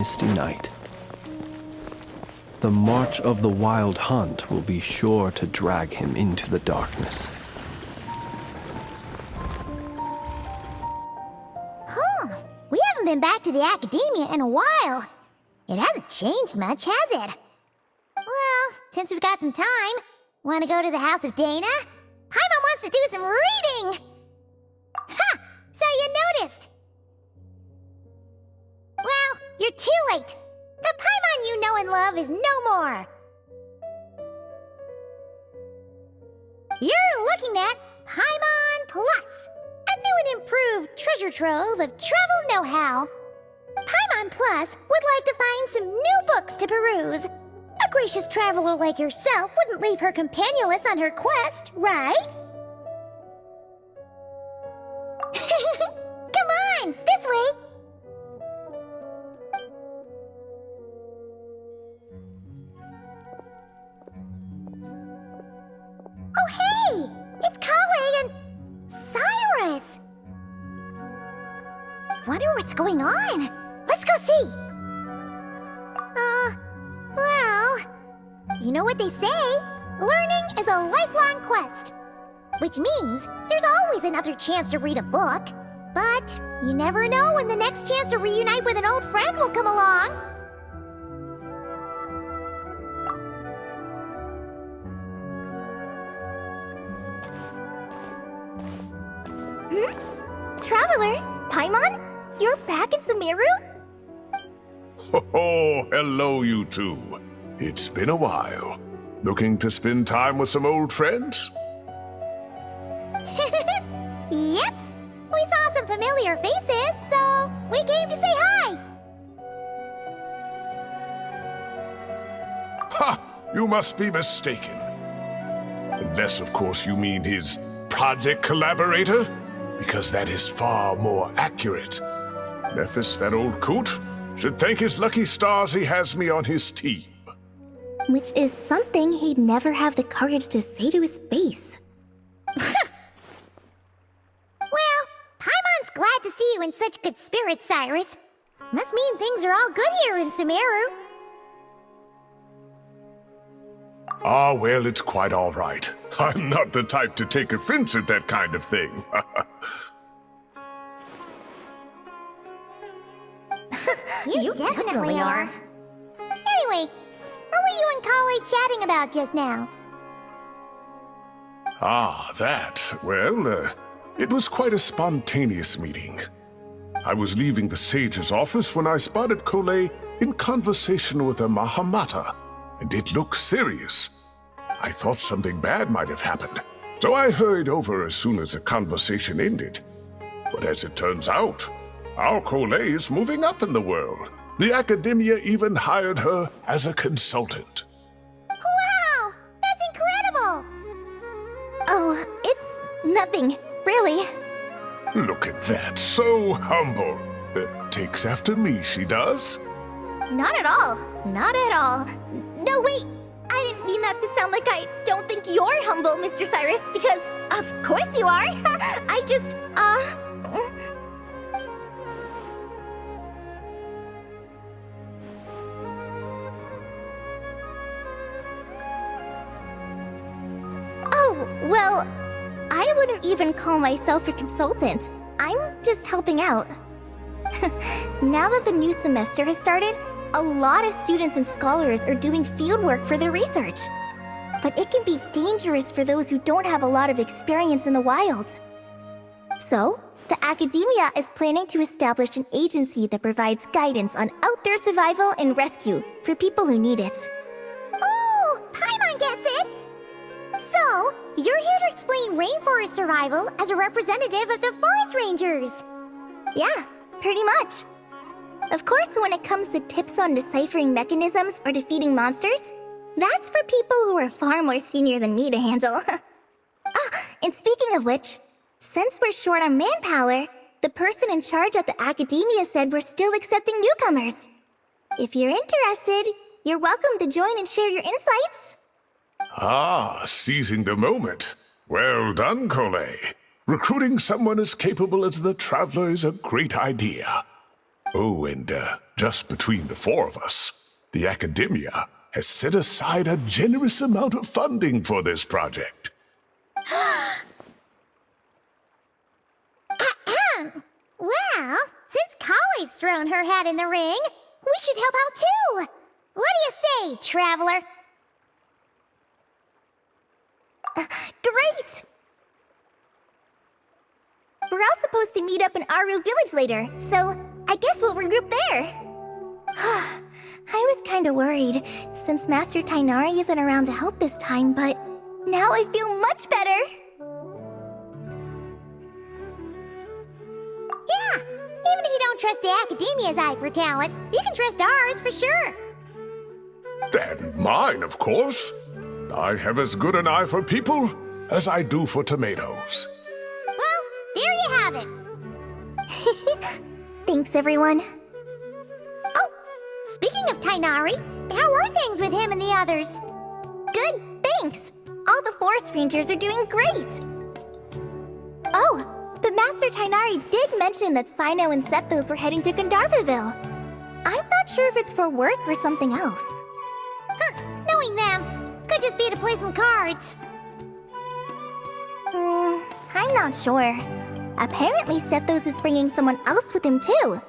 misty night. The march of the wild hunt will be sure to drag him into the darkness. We haven't been back to the academia in a while. It hasn't changed much, has it? Well, since we've got some time, want to go to the house of Dana? Paimon wants to do some reading! Ha! So you noticed! Well, you're too late. The Paimon you know and love is no more. You're looking at Paimon Plus, a new and improved treasure trove of travel know-how. Paimon Plus would like to find some new books to peruse. A gracious traveler like yourself wouldn't leave her companionless on her quest, right? Come on, this way! Oh hey! It's Kale and Cyrus! Wonder what's going on. Let's go see! Well... You know what they say? Learning is a lifelong quest. Which means there's always another chance to read a book. But you never know when the next chance to reunite with an old friend will come along. Traveler, Paimon? You're back in Sumeru? Oh, hello, you two. It's been a while. Looking to spend time with some old friends? Yep. We saw some familiar faces, so we came to say hi. Ha! You must be mistaken. Unless, of course, you mean his project collaborator? Because that is far more accurate. Nephis, that old coot, should thank his lucky stars he has me on his team. Which is something he'd never have the courage to say to his face. Well, Paimon's glad to see you in such good spirits, Cyrus. Must mean things are all good here in Sumeru. Ah, well, it's quite all right. I'm not the type to take offense at that kind of thing. You definitely are. Anyway, what were you and Kale chatting about just now? Ah, that. Well, it was quite a spontaneous meeting. I was leaving the sage's office when I spotted Kale in conversation with a Mahamata, and it looked serious. I thought something bad might have happened, so I hurried over as soon as the conversation ended. But as it turns out, our Kale is moving up in the world. The academia even hired her as a consultant. Wow! That's incredible! Oh, it's nothing, really. Look at that, so humble. Takes after me, she does. Not at all. Not at all. No, wait! I didn't mean that to sound like I don't think you're humble, Mr. Cyrus, because of course you are. I just, Oh, well, I wouldn't even call myself a consultant. I'm just helping out. Now that the new semester has started, a lot of students and scholars are doing fieldwork for their research. But it can be dangerous for those who don't have a lot of experience in the wild. So, the academia is planning to establish an agency that provides guidance on outdoor survival and rescue for people who need it. Oh, Paimon gets it! So, you're here to explain rainforest survival as a representative of the forest rangers. Yeah, pretty much. Of course, when it comes to tips on deciphering mechanisms or defeating monsters, that's for people who are far more senior than me to handle. And speaking of which, since we're short on manpower, the person in charge at the academia said we're still accepting newcomers. If you're interested, you're welcome to join and share your insights. Ah, seizing the moment. Well done, Kale. Recruiting someone as capable as the Traveler is a great idea. Oh, and Just between the four of us, the Academia has set aside a generous amount of funding for this project. Well, since Kali's thrown her hat in the ring, we should help out too. What do you say, Traveler? Great! We're all supposed to meet up in Aru Village later, so I guess we'll regroup there. I was kinda worried, since Master Tainari isn't around to help this time, but now I feel much better. Yeah, even if you don't trust the Academia's eye for talent, you can trust ours for sure. And mine, of course. I have as good an eye for people as I do for tomatoes. Well, there you have it. Thanks, everyone. Oh, speaking of Tainari, how are things with him and the others? Good, thanks. All the Forest Rangers are doing great. Oh, but Master Tainari did mention that Sino and Sethos were heading to Gandharvaville. I'm not sure if it's for work or something else. Huh, knowing them, could just be to play some cards. I'm not sure. Apparently Sethos is bringing someone else with him too.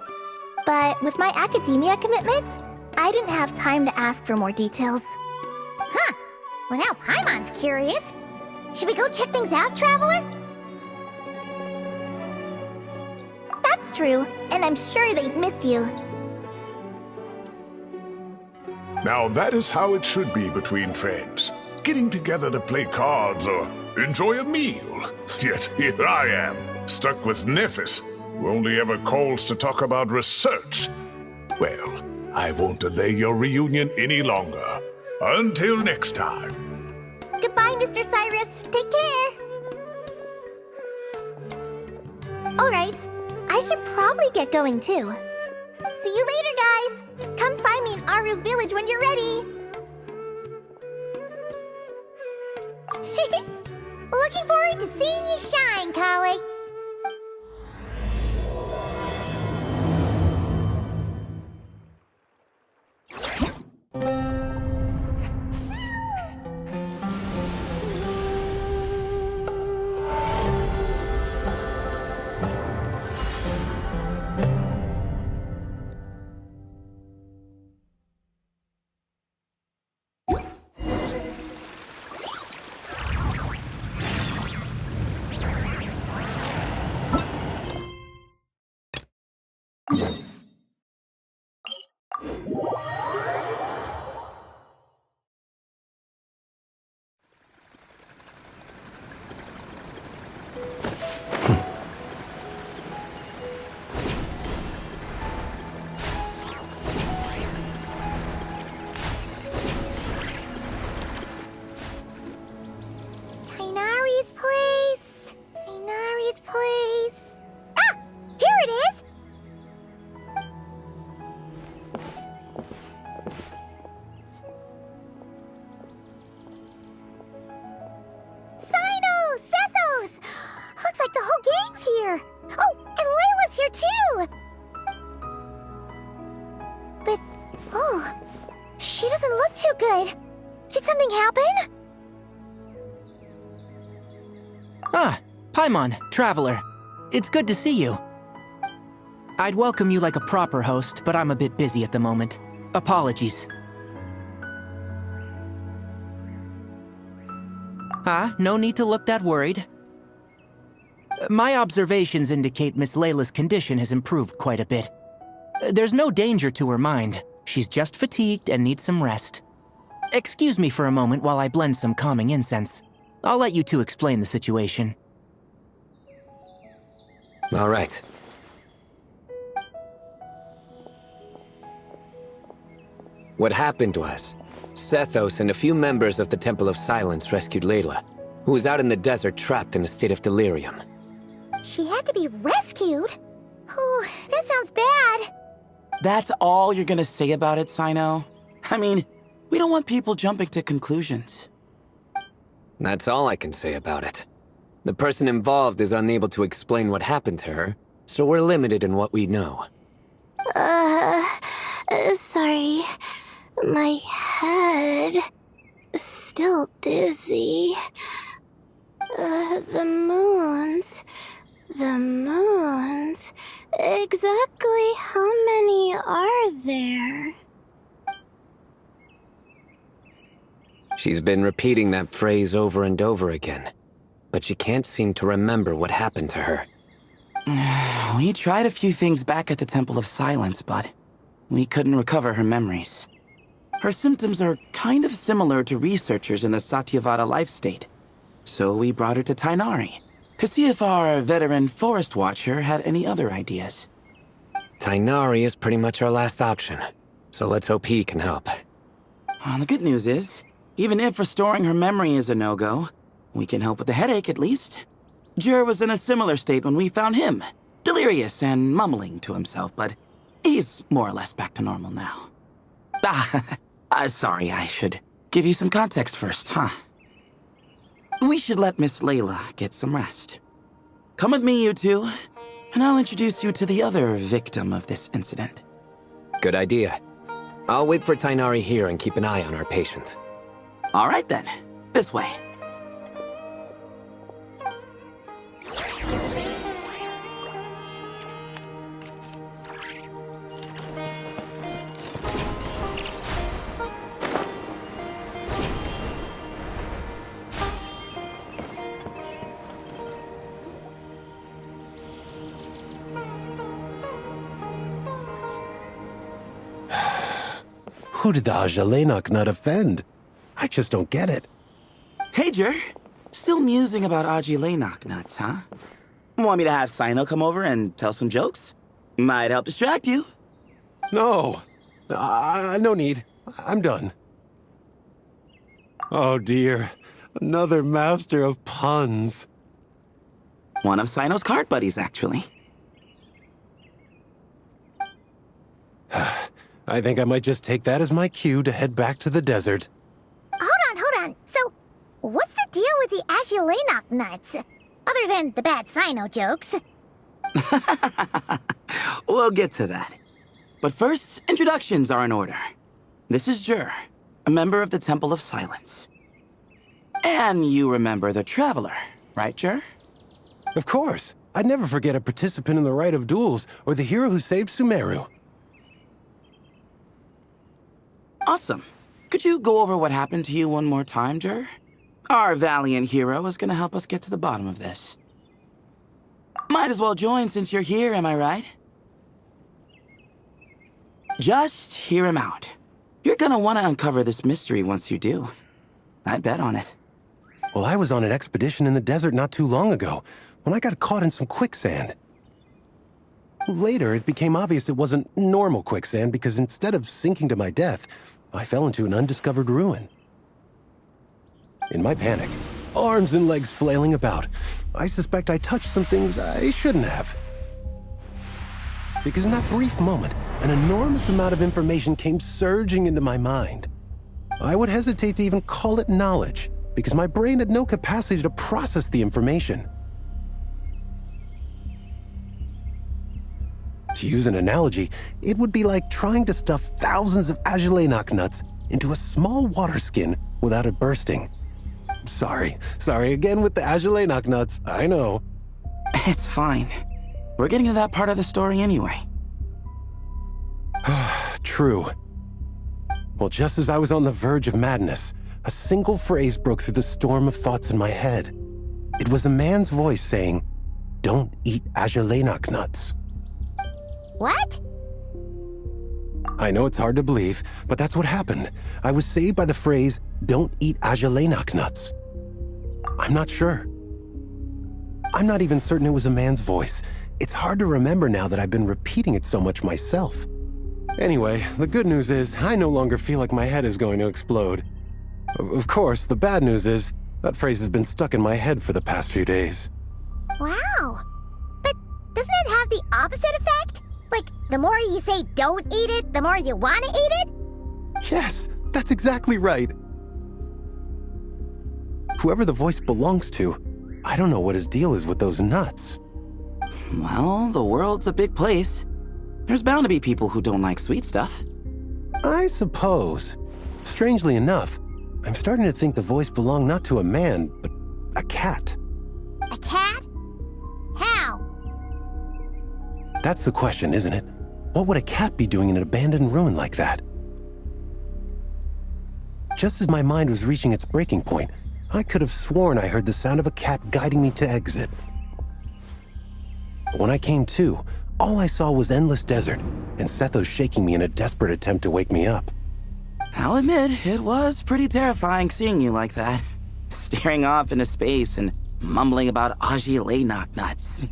But with my Academia commitment, I didn't have time to ask for more details. Huh, well now Paimon's curious. Should we go check things out, Traveler? That's true, and I'm sure they've missed you. Now that is how it should be between friends. Getting together to play cards or enjoy a meal. Yet here I am, stuck with Nephis, who only ever calls to talk about research. Well, I won't delay your reunion any longer. Until next time. Goodbye, Mr. Cyrus. Take care. Alright, I should probably get going too. See you later, guys. Come find me in Aru Village when you're ready. Looking forward to seeing you shine, Kali. Tainari's place. Ah! Here it is! Sino! Sethos! Looks like the whole gang's here. Oh, and Layla's here too! But, oh, she doesn't look too good. Did something happen? Ah, Paimon, Traveler. It's good to see you. I'd welcome you like a proper host, but I'm a bit busy at the moment. Apologies. Ah, no need to look that worried. My observations indicate Miss Layla's condition has improved quite a bit. There's no danger to her mind. She's just fatigued and needs some rest. Excuse me for a moment while I blend some calming incense. I'll let you two explain the situation. All right. What happened was, Sethos and a few members of the Temple of Silence rescued Layla, who was out in the desert trapped in a state of delirium. She had to be rescued? Oh, that sounds bad. That's all you're gonna say about it, Sino? I mean, we don't want people jumping to conclusions. That's all I can say about it. The person involved is unable to explain what happened to her, so we're limited in what we know. sorry. My head... still dizzy. The moons... Exactly how many are there? She's been repeating that phrase over and over again, but she can't seem to remember what happened to her. We tried a few things back at the Temple of Silence, but we couldn't recover her memories. Her symptoms are kind of similar to researchers in the Satyavada life state, so we brought her to Tainari to see if our veteran forest watcher had any other ideas. Tainari is pretty much our last option, so let's hope he can help. The good news is, even if restoring her memory is a no-go, we can help with the headache at least. Jur was in a similar state when we found him, delirious and mumbling to himself, but he's more or less back to normal now. Sorry, I should give you some context first, huh? We should let Miss Layla get some rest. Come with me, you two, and I'll introduce you to the other victim of this incident. Good idea. I'll wait for Tainari here and keep an eye on our patient. All right then, this way. Who did the Ajalenok nut offend? I just don't get it. Hey, Jur. Still musing about Aji Lenok nuts, huh? Want me to have Sino come over and tell some jokes? Might help distract you. No. No need. I'm done. Oh dear. Another master of puns. One of Sino's cart buddies, actually. I think I might just take that as my cue to head back to the desert. Hold on. So, what's the deal with the Ashilenok nuts? Other than the bad Sino jokes. We'll get to that. But first, introductions are in order. This is Jur, a member of the Temple of Silence. And you remember the Traveler, right, Jur? Of course. I'd never forget a participant in the Rite of Duels or the hero who saved Sumeru. Awesome. Could you go over what happened to you one more time, Jur? Our valiant hero is gonna help us get to the bottom of this. Might as well join since you're here, am I right? Just hear him out. You're gonna want to uncover this mystery once you do. I'd bet on it. Well, I was on an expedition in the desert not too long ago, when I got caught in some quicksand. Later, it became obvious it wasn't normal quicksand because instead of sinking to my death, I fell into an undiscovered ruin. In my panic, arms and legs flailing about, I suspect I touched some things I shouldn't have. Because in that brief moment, an enormous amount of information came surging into my mind. I would hesitate to even call it knowledge, because my brain had no capacity to process the information. To use an analogy, it would be like trying to stuff thousands of Ajalenok nuts into a small water skin without it bursting. Sorry again with the Ajalenok nuts, I know. It's fine. We're getting to that part of the story anyway. True. Well, just as I was on the verge of madness, a single phrase broke through the storm of thoughts in my head. It was a man's voice saying, "Don't eat Ajalenok nuts." What? I know it's hard to believe, but that's what happened. I was saved by the phrase, "Don't eat Ajalenok nuts." I'm not sure. I'm not even certain it was a man's voice. It's hard to remember now that I've been repeating it so much myself. Anyway, the good news is I no longer feel like my head is going to explode. Of course, the bad news is that phrase has been stuck in my head for the past few days. Wow. But doesn't it have the opposite effect? Like, the more you say don't eat it, the more you want to eat it? Yes, that's exactly right. Whoever the voice belongs to, I don't know what his deal is with those nuts. Well, the world's a big place. There's bound to be people who don't like sweet stuff. I suppose. Strangely enough, I'm starting to think the voice belonged not to a man, but a cat. A cat? How? That's the question, isn't it? What would a cat be doing in an abandoned ruin like that? Just as my mind was reaching its breaking point, I could have sworn I heard the sound of a cat guiding me to exit. But when I came to, all I saw was endless desert, and Sethos shaking me in a desperate attempt to wake me up. I'll admit, it was pretty terrifying seeing you like that. Staring off into space and mumbling about Aji nuts.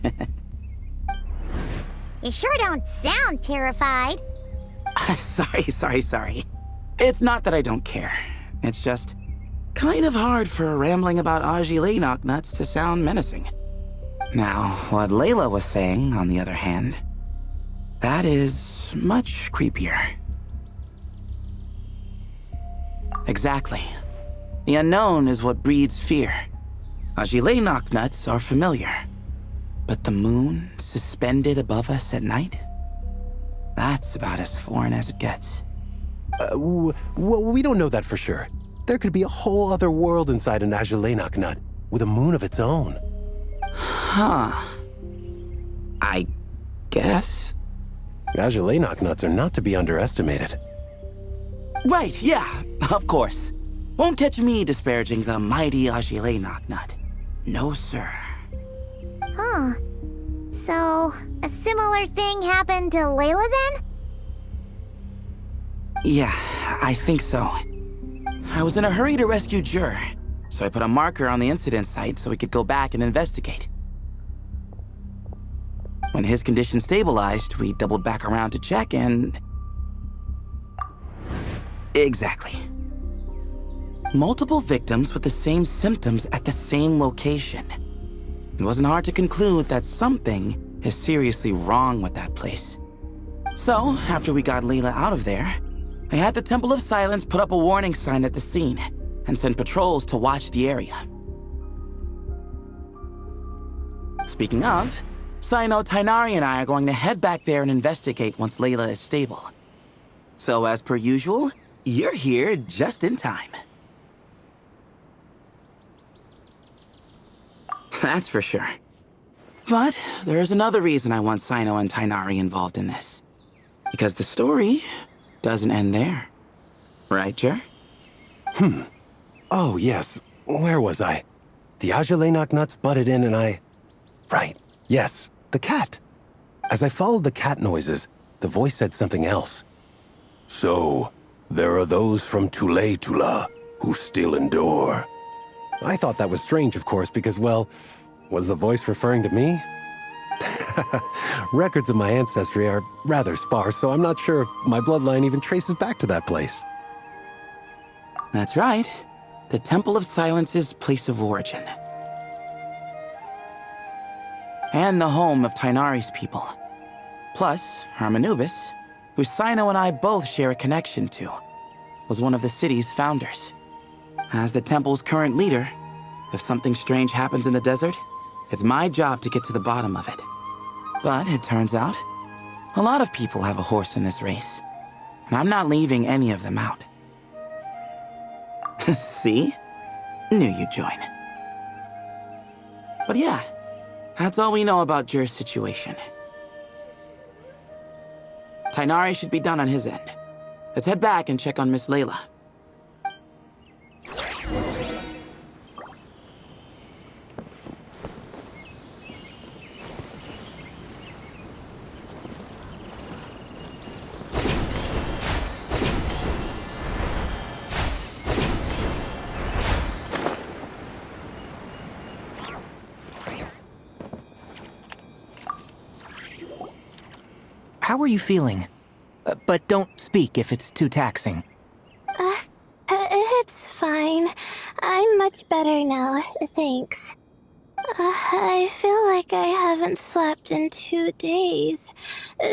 You sure don't sound terrified. Sorry. It's not that I don't care. It's just kind of hard for rambling about Aji nuts to sound menacing. Now, what Layla was saying, on the other hand, that is much creepier. Exactly. The unknown is what breeds fear. Aji nuts are familiar. But the moon suspended above us at night? That's about as foreign as it gets. Well, we don't know that for sure. There could be a whole other world inside an Ajalainak nut, with a moon of its own. Huh. I guess. Ajalainak nuts are not to be underestimated. Right, yeah, of course. Won't catch me disparaging the mighty Ajalainak nut. No, sir. Huh. So, a similar thing happened to Layla then? Yeah, I think so. I was in a hurry to rescue Jur, so I put a marker on the incident site so we could go back and investigate. When his condition stabilized, we doubled back around to check and... Exactly. Multiple victims with the same symptoms at the same location. It wasn't hard to conclude that something is seriously wrong with that place. So, after we got Layla out of there, I had the Temple of Silence put up a warning sign at the scene and send patrols to watch the area. Speaking of, Sino, Tainari, and I are going to head back there and investigate once Layla is stable. So, as per usual, you're here just in time. That's for sure. But there is another reason I want Sino and Tainari involved in this. Because the story doesn't end there. Right, Jer? Oh, yes. Where was I? The Ajalainak nuts butted in and I... Right. Yes, the cat. As I followed the cat noises, the voice said something else. So, there are those from Tula who still endure. I thought that was strange, of course, because, well, was the voice referring to me? Records of my ancestry are rather sparse, so I'm not sure if my bloodline even traces back to that place. That's right. The Temple of Silence's place of origin. And the home of Tainari's people. Plus, Hermanubis, who Sino and I both share a connection to, was one of the city's founders. As the temple's current leader, if something strange happens in the desert, it's my job to get to the bottom of it. But it turns out, a lot of people have a horse in this race, and I'm not leaving any of them out. See? Knew you'd join. But yeah, that's all we know about Jur's situation. Tainari should be done on his end. Let's head back and check on Miss Layla. How are you feeling? But don't speak if it's too taxing. It's fine. I'm much better now, thanks. I feel like I haven't slept in 2 days,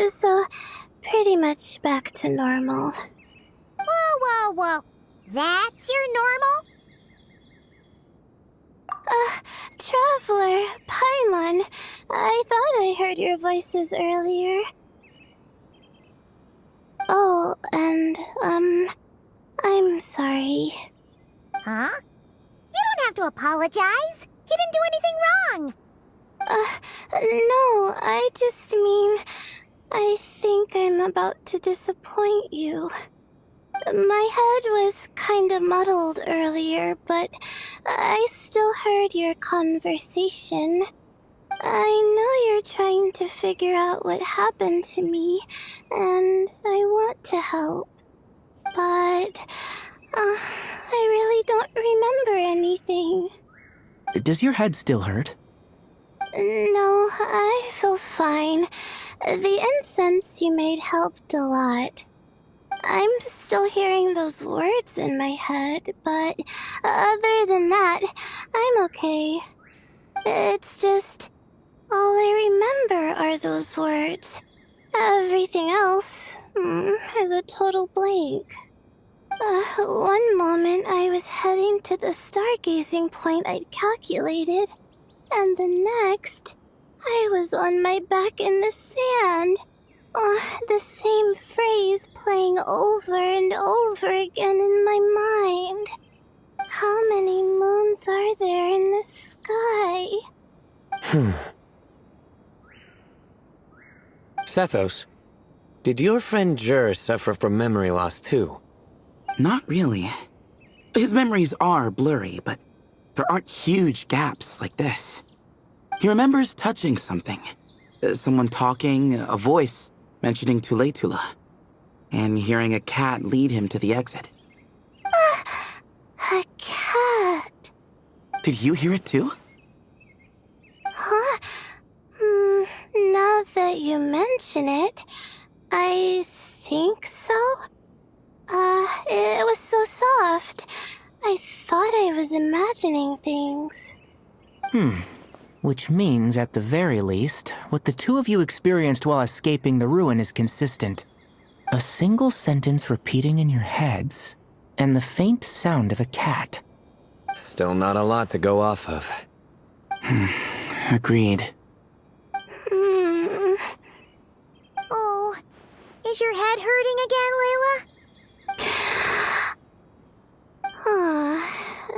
so pretty much back to normal. Whoa. That's your normal? Traveler, Paimon, I thought I heard your voices earlier. Oh, and, I'm sorry. Huh? You don't have to apologize. He didn't do anything wrong. No, I just mean, I think I'm about to disappoint you. My head was kinda muddled earlier, but I still heard your conversation. I know you're trying to figure out what happened to me, and I want to help. But, I really don't remember anything. Does your head still hurt? No, I feel fine. The incense you made helped a lot. I'm still hearing those words in my head, but other than that, I'm okay. It's just, all I remember are those words. Everything else is a total blank. One moment I was heading to the stargazing point I'd calculated, and the next, I was on my back in the sand. The same phrase playing over and over again in my mind. How many moons are there in the sky? Sethos, did your friend Jur suffer from memory loss too? Not really. His memories are blurry, but there aren't huge gaps like this. He remembers touching something. Someone talking, a voice mentioning Tuletula, and hearing a cat lead him to the exit. A cat. Did you hear it too? Huh? Now that you mention it, I think so. It was so soft. I thought I was imagining things. Which means, at the very least, what the two of you experienced while escaping the ruin is consistent. A single sentence repeating in your heads, and the faint sound of a cat. Still not a lot to go off of. Agreed. Oh, is your head hurting again, Layla?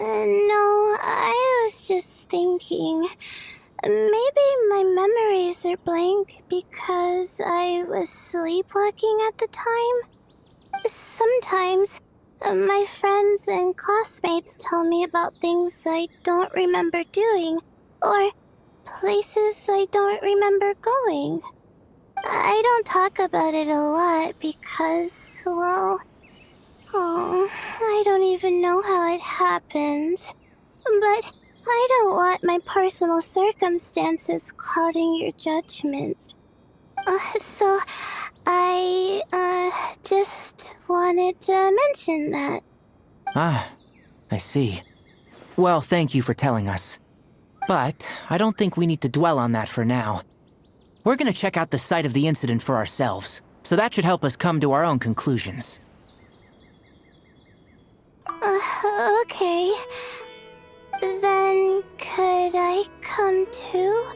No, I was just thinking. Maybe my memories are blank because I was sleepwalking at the time. Sometimes, my friends and classmates tell me about things I don't remember doing, or places I don't remember going. I don't talk about it a lot because, well, I don't even know how it happened. But I don't want my personal circumstances clouding your judgment. So I, just wanted to mention that. Ah, I see. Well, thank you for telling us. But I don't think we need to dwell on that for now. We're gonna check out the site of the incident for ourselves, so that should help us come to our own conclusions. Okay. Then could I come too?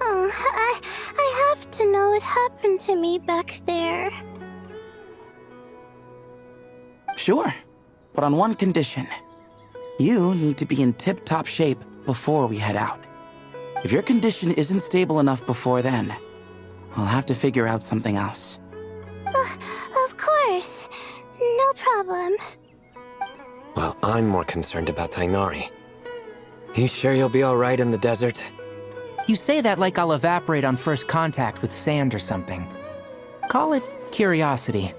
I have to know what happened to me back there. Sure, but on one condition. You need to be in tip-top shape before we head out. If your condition isn't stable enough before then, we'll have to figure out something else. Of course. No problem. Well, I'm more concerned about Tainari. You sure you'll be alright in the desert? You say that like I'll evaporate on first contact with sand or something. Call it curiosity.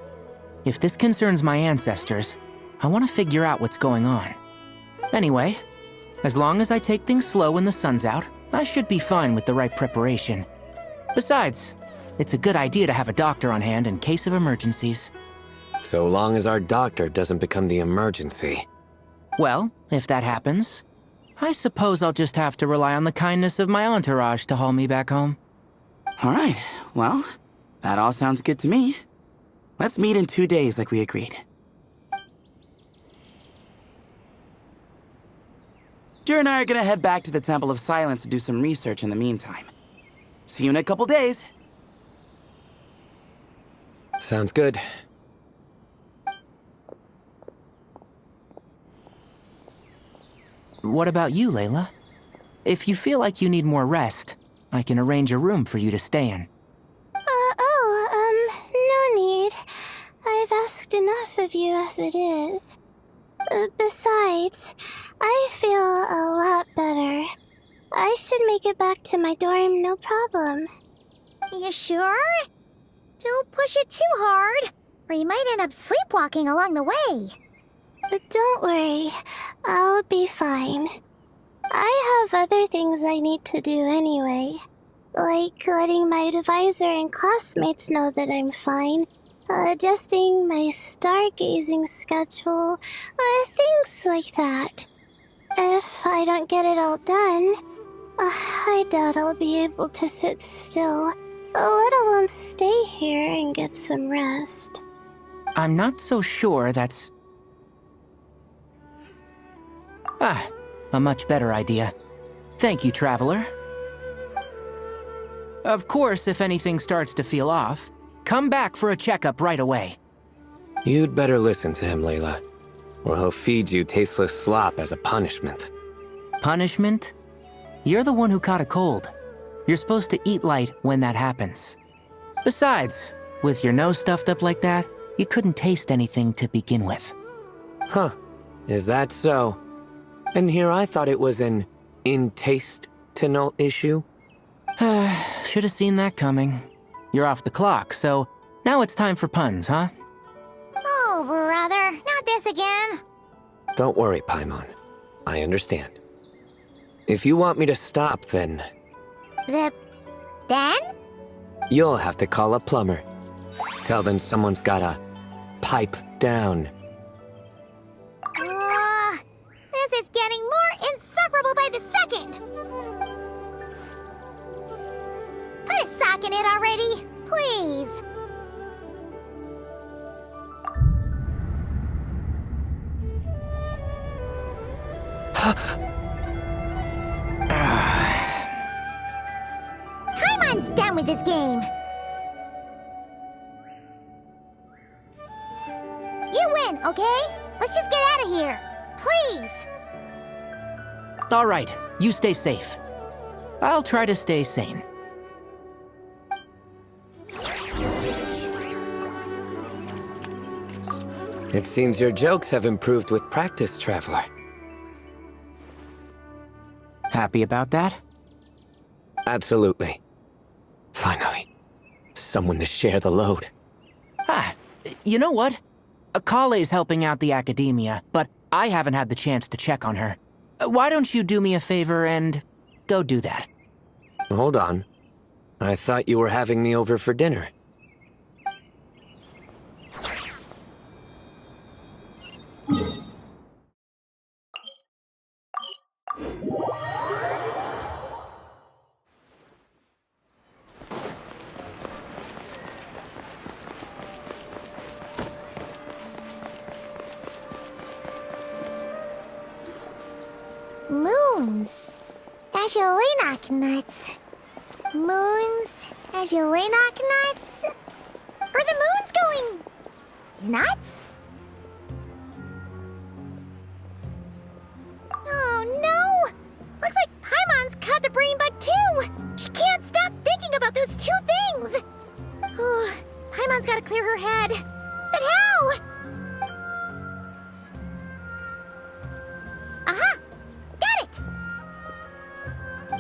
If this concerns my ancestors, I want to figure out what's going on. Anyway, as long as I take things slow when the sun's out, I should be fine with the right preparation. Besides, it's a good idea to have a doctor on hand in case of emergencies. So long as our doctor doesn't become the emergency. Well, if that happens, I suppose I'll just have to rely on the kindness of my entourage to haul me back home. All right, well, that all sounds good to me. Let's meet in 2 days like we agreed. Jer and I are gonna head back to the Temple of Silence to do some research in the meantime. See you in a couple days. Sounds good. What about you, Layla? If you feel like you need more rest, I can arrange a room for you to stay in. No need. I've asked enough of you as it is. Besides, I feel a lot better. I should make it back to my dorm, no problem. You sure? Don't push it too hard, or you might end up sleepwalking along the way. Don't worry, I'll be fine. I have other things I need to do anyway. Like letting my advisor and classmates know that I'm fine, adjusting my stargazing schedule, things like that. If I don't get it all done, I doubt I'll be able to sit still, let alone stay here and get some rest. I'm not so sure that's... a much better idea. Thank you, Traveler. Of course, if anything starts to feel off, come back for a checkup right away. You'd better listen to him, Layla, or he'll feed you tasteless slop as a punishment. Punishment? You're the one who caught a cold. You're supposed to eat light when that happens. Besides, with your nose stuffed up like that, you couldn't taste anything to begin with. Huh. Is that so? And here I thought it was an intestinal issue. Should have seen that coming. You're off the clock, so now it's time for puns, huh? Oh, brother, not this again. Don't worry, Paimon. I understand. If you want me to stop, then Then? you'll have to call a plumber. Tell them someone's gotta pipe down. This is getting more insufferable by the second. Put a sock in it already, please. Paimon's done with this game. You win, okay? Let's just get out of here. Please. All right, you stay safe. I'll try to stay sane. It seems your jokes have improved with practice, Traveler. Happy about that? Absolutely. Finally, someone to share the load. You know what? Akale's helping out the academia, but I haven't had the chance to check on her. Why don't you do me a favor and go do that? Hold on. I thought you were having me over for dinner. Moons. Azulenak nuts. Moons. Azulenak nuts. Are the moons going nuts? Oh no! Looks like Paimon's caught the brain bug too! She can't stop thinking about those two things! Oh, Paimon's gotta clear her head. But how? Aha! Got it!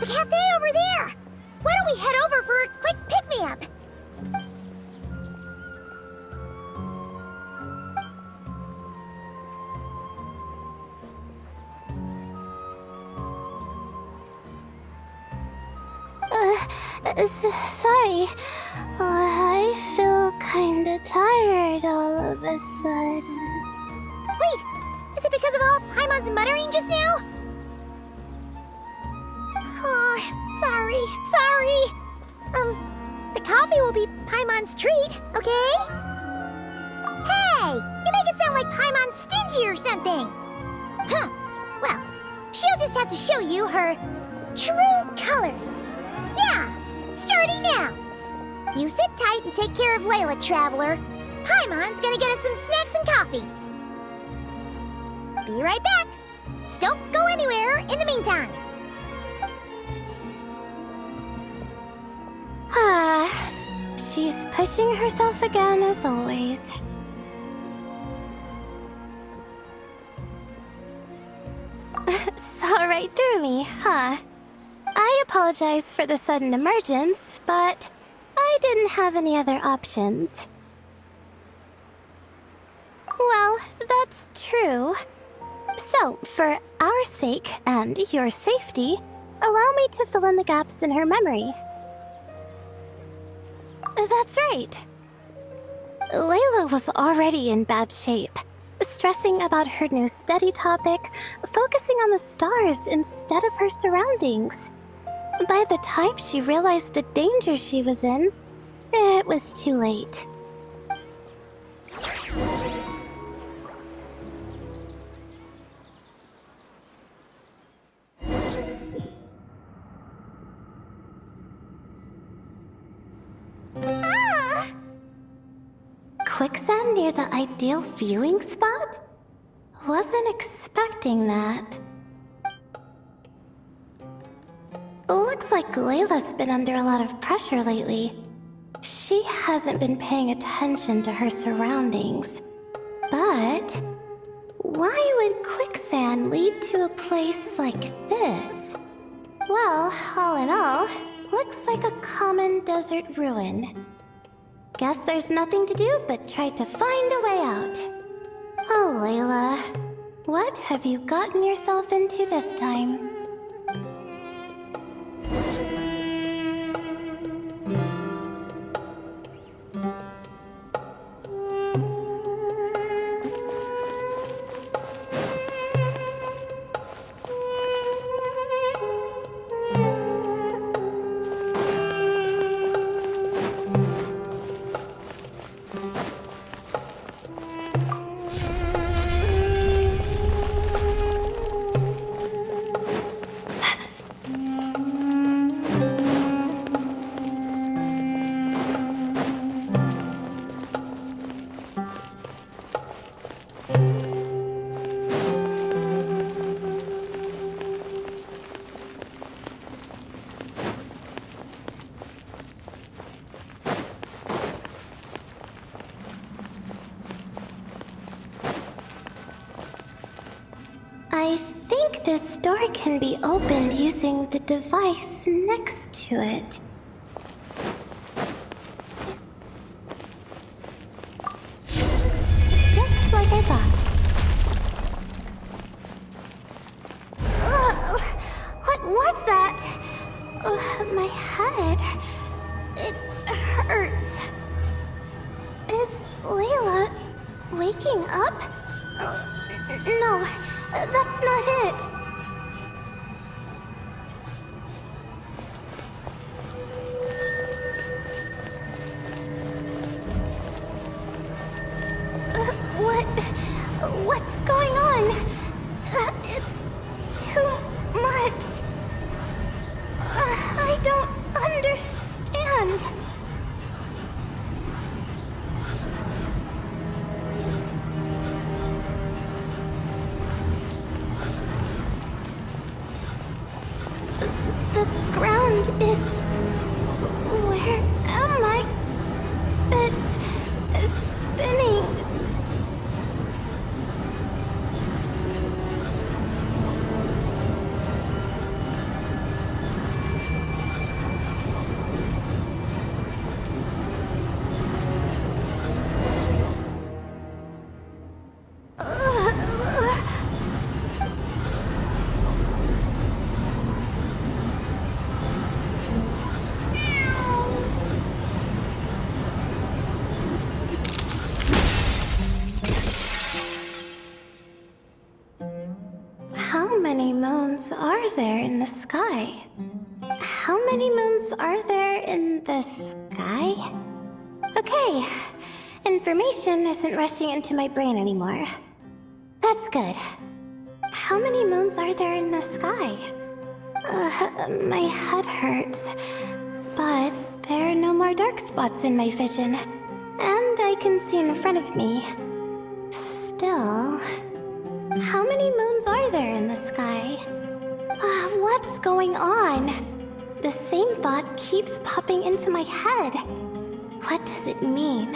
The cafe over there! Why don't we head over for a quick pick-me-up? Sorry. I feel kinda tired all of a sudden. Wait! Is it because of all Paimon's muttering just now? Oh, sorry. The coffee will be Paimon's treat, okay? Hey! You make it sound like Paimon's stingy or something! Well, she'll just have to show you her true colors. Yeah! Starting now! You sit tight and take care of Layla, Traveler. Paimon's gonna get us some snacks and coffee. Be right back! Don't go anywhere! there in the meantime. She's pushing herself again as always. Saw right through me, huh? I apologize for the sudden emergence, but I didn't have any other options. Well, that's true. So, for our sake and your safety, allow me to fill in the gaps in her memory. That's right. Layla was already in bad shape, stressing about her new study topic, focusing on the stars instead of her surroundings. By the time she realized the danger she was in, it was too late. Quicksand near the ideal viewing spot? Wasn't expecting that. Looks like Layla's been under a lot of pressure lately. She hasn't been paying attention to her surroundings. But why would quicksand lead to a place like this? Well, all in all, looks like a common desert ruin. Guess there's nothing to do but try to find a way out. Oh, Layla, what have you gotten yourself into this time? I think this door can be opened using the device next to it. Just like I thought. What was that? My head. It hurts. Is Layla waking up? No, that's not it. What's going on? It's too much. I don't understand. The ground is... Where am I? It's spinning. How many moons are there in the sky? How many moons are there in the sky? Okay, information isn't rushing into my brain anymore. That's good. How many moons are there in the sky? My head hurts, but there are no more dark spots in my vision, and I can see in front of me. Still, how many moons are there in the sky? What's going on? The same thought keeps popping into my head. What does it mean?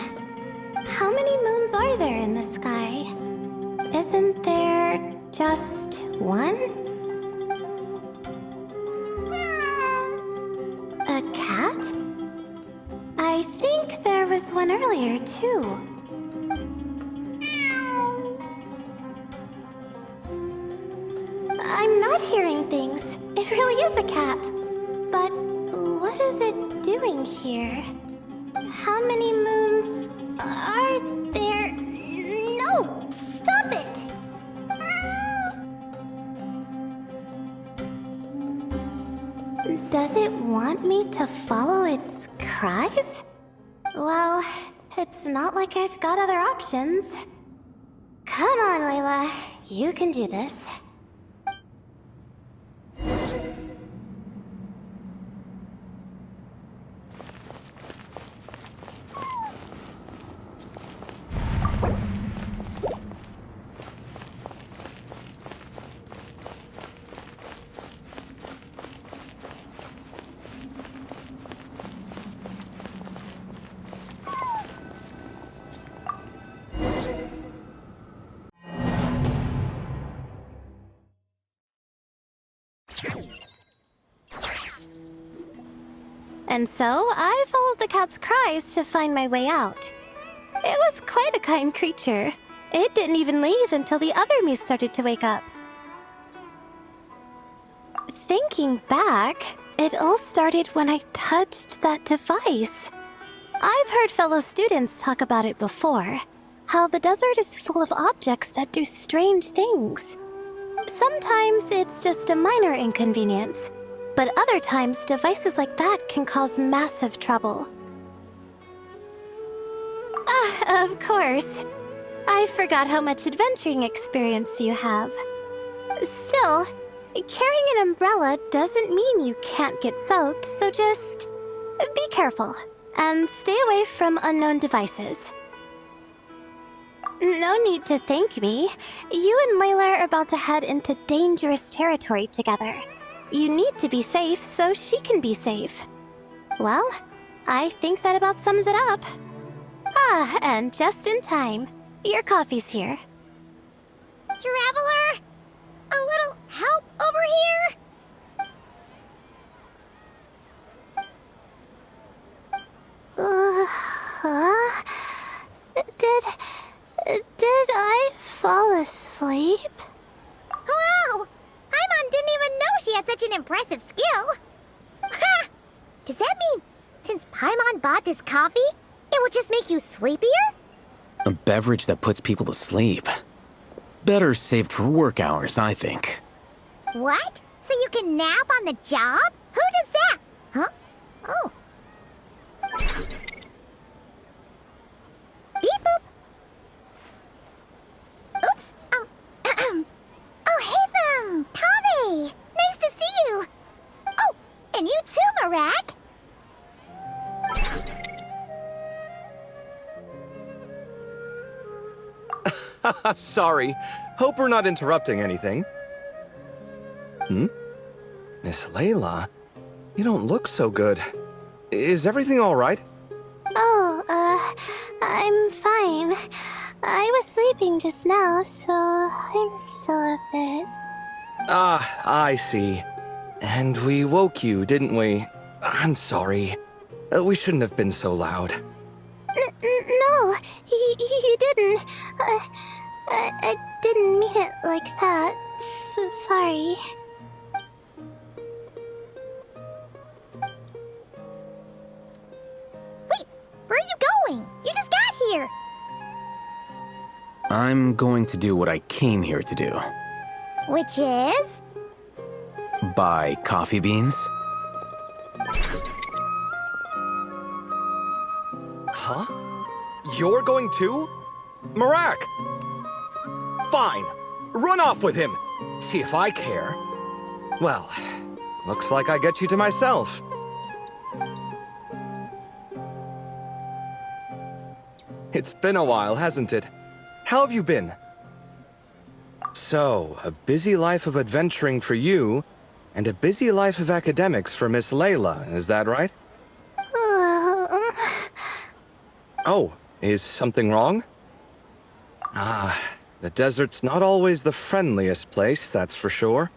How many moons are there in the sky? Isn't there just one? A cat? I think there was one earlier, too. I'm not hearing things. It really is a cat. But what is it doing here? How many moons are there? No! Stop it! Does it want me to follow its cries? Well, it's not like I've got other options. Come on, Layla. You can do this. And so, I followed the cat's cries to find my way out. It was quite a kind creature. It didn't even leave until the other Mies started to wake up. Thinking back, it all started when I touched that device. I've heard fellow students talk about it before. How the desert is full of objects that do strange things. Sometimes it's just a minor inconvenience. But other times, devices like that can cause massive trouble. Of course. I forgot how much adventuring experience you have. Still, carrying an umbrella doesn't mean you can't get soaked, so just be careful and stay away from unknown devices. No need to thank me. You and Layla are about to head into dangerous territory together. You need to be safe so she can be safe. Well, I think that about sums it up. And just in time. Your coffee's here. Traveler? A little help over here? Did I fall asleep? Wow! Paimon didn't even know she had such an impressive skill. Ha! Does that mean since Paimon bought this coffee, it would just make you sleepier? A beverage that puts people to sleep. Better saved for work hours, I think. What? So you can nap on the job? Who does that? Huh? Oh. Beep boop. Oops. Oh, hey them! Tave! Nice to see you! Oh, and you too, Marak! Sorry. Hope we're not interrupting anything. Miss Layla, you don't look so good. Is everything all right? Oh, I'm fine. I was sleeping just now, so I'm still a bit... Ah, I see. And we woke you, didn't we? I'm sorry. We shouldn't have been so loud. No, you didn't. I didn't mean it like that. Sorry. Wait, where are you going? You just got here! I'm going to do what I came here to do. Which is? Buy coffee beans. Huh? You're going too? Marak! Fine. Run off with him. See if I care. Well, looks like I get you to myself. It's been a while, hasn't it? How have you been? So, a busy life of adventuring for you, And a busy life of academics for Miss Layla, is that right? Oh, is something wrong? Ah, the desert's not always the friendliest place, that's for sure.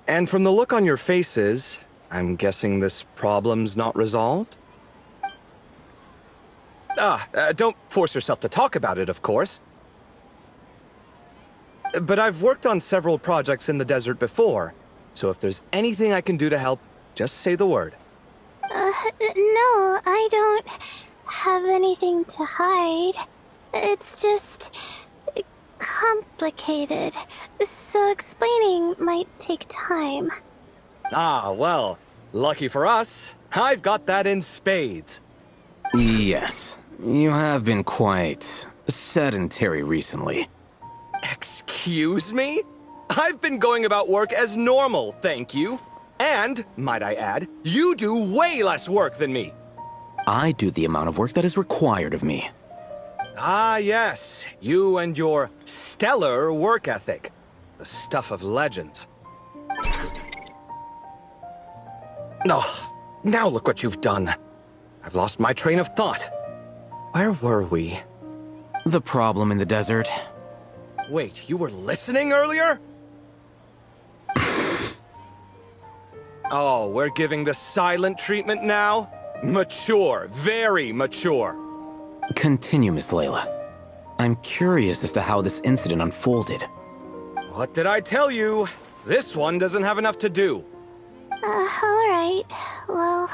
And from the look on your faces, I'm guessing this problem's not resolved? Don't force yourself to talk about it, of course. But I've worked on several projects in the desert before, so if there's anything I can do to help, just say the word. No, I don't have anything to hide. It's just complicated, so explaining might take time. Ah, well, lucky for us, I've got that in spades. Yes, you have been quite sedentary recently. Excuse me? I've been going about work as normal, thank you. And, might I add, you do way less work than me. I do the amount of work that is required of me. Ah, yes, you and your stellar work ethic. The stuff of legends. Oh, now look what you've done. I've lost my train of thought. Where were we? The problem in the desert. Wait, you were listening earlier? Oh, we're giving the silent treatment now? Mature, very mature. Continue, Miss Layla. I'm curious as to how this incident unfolded. What did I tell you? This one doesn't have enough to do. Alright. Well...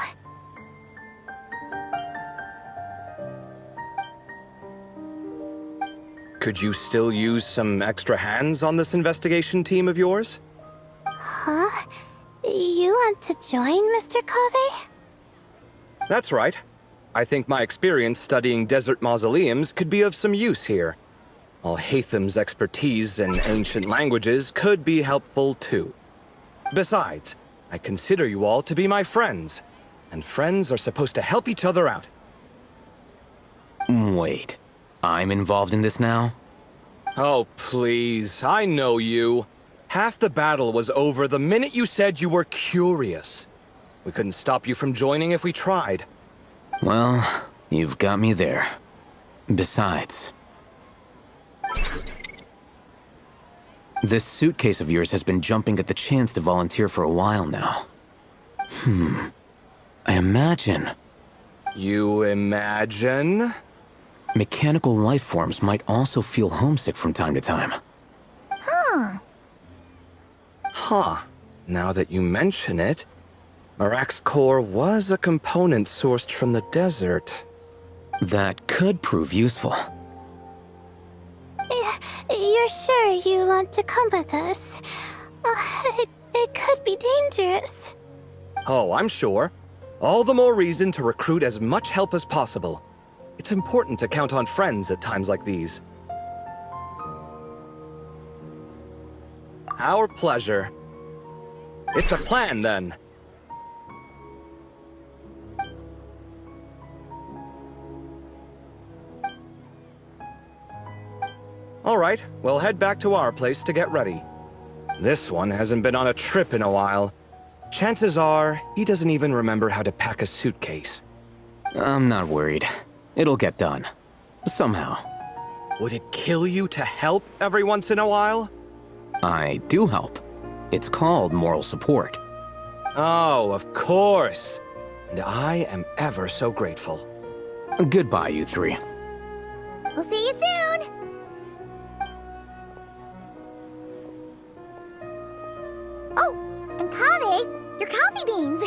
Could you still use some extra hands on this investigation team of yours? Huh? You want to join, Mr. Cave? That's right. I think my experience studying desert mausoleums could be of some use here. Al-Haytham's expertise in ancient languages could be helpful too. Besides, I consider you all to be my friends, and friends are supposed to help each other out. Wait, I'm involved in this now? Oh, please, I know you. Half the battle was over the minute you said you were curious. We couldn't stop you from joining if we tried. Well, you've got me there. Besides... this suitcase of yours has been jumping at the chance to volunteer for a while now. I imagine... You imagine? mechanical life forms might also feel homesick from time to time. Huh. Now that you mention it, Marak's core was a component sourced from the desert. That could prove useful. You're sure you want to come with us? It could be dangerous. Oh, I'm sure. All the more reason to recruit as much help as possible. It's important to count on friends at times like these. Our pleasure. It's a plan, then. All right, we'll head back to our place to get ready. This one hasn't been on a trip in a while. Chances are, he doesn't even remember how to pack a suitcase. I'm not worried. It'll get done. Somehow. Would it kill you to help every once in a while? I do help. It's called moral support. Oh, of course. And I am ever so grateful. Goodbye, you three. We'll see you soon! Oh, and Kaveh, your coffee beans!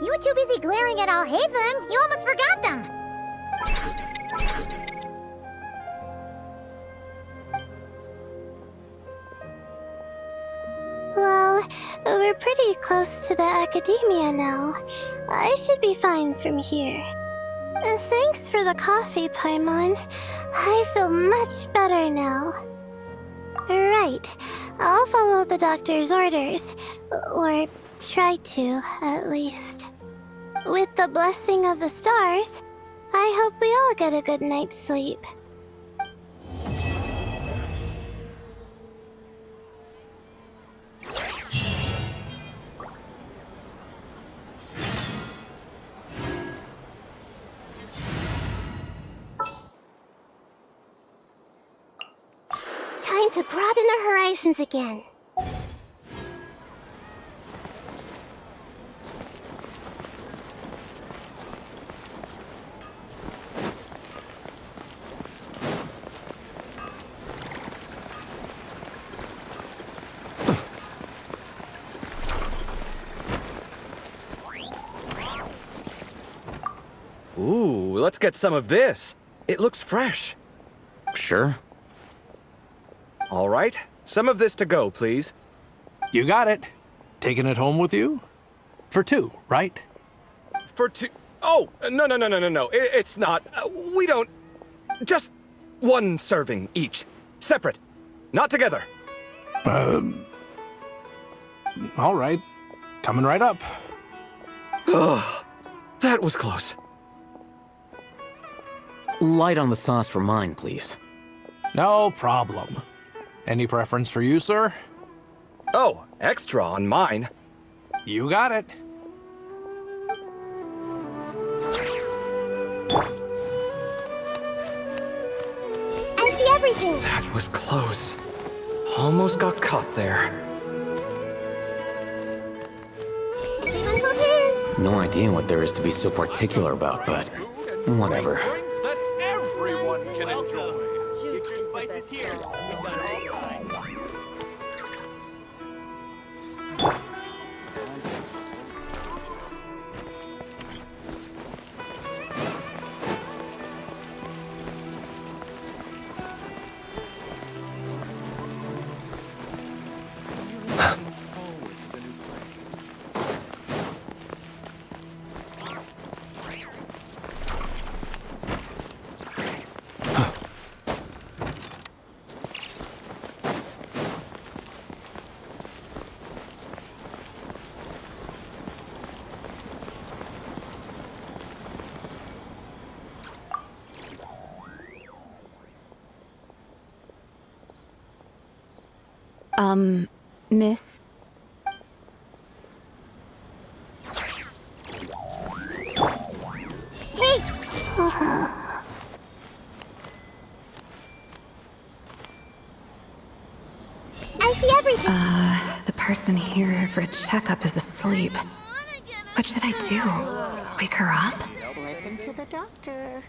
You were too busy glaring at Al-Haytham, you almost forgot them! Well, we're pretty close to the academia now. I should be fine from here. Thanks for the coffee, Paimon. I feel much better now. Right. I'll follow the doctor's orders. Or try to, at least. With the blessing of the stars, I hope we all get a good night's sleep. to broaden the horizons again. Ooh, let's get some of this. It looks fresh. Sure. All right, some of this to go, please. You got it. Taking it home with you? For two, right? For two... Oh, no. It's not. We don't... Just one serving each. Separate. Not together. All right. Coming right up. Ugh, that was close. Light on the sauce for mine, please. No problem. Any preference for you, sir? Oh, extra on mine. You got it. I see everything. That was close. Almost got caught there. Uncle Pins. No idea what there is to be so particular about, but whatever. That everyone can enjoy. Get your spices here. We've got all kinds. Miss? Hey! I see everything. The person here for a checkup is asleep. What should I do? Wake her up? Listen to the doctor.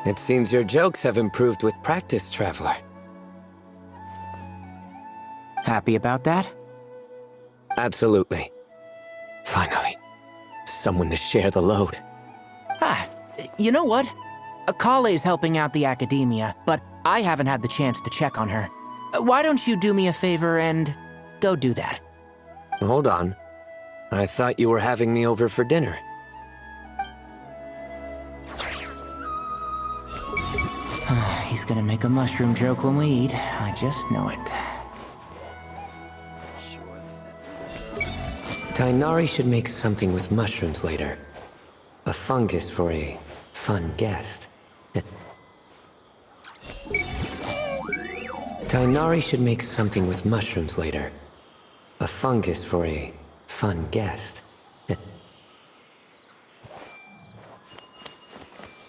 It seems your jokes have improved with practice, Traveler. Happy about that? Absolutely. Finally, someone to share the load. Ah, you know what? Akale's helping out the academia, but I haven't had the chance to check on her. Why don't you do me a favor and go do that? Hold on. I thought you were having me over for dinner. He's gonna make a mushroom joke when we eat. I just know it. Tainari should make something with mushrooms later. A fungus for a fun guest. Tainari should make something with mushrooms later. A fungus for a fun guest.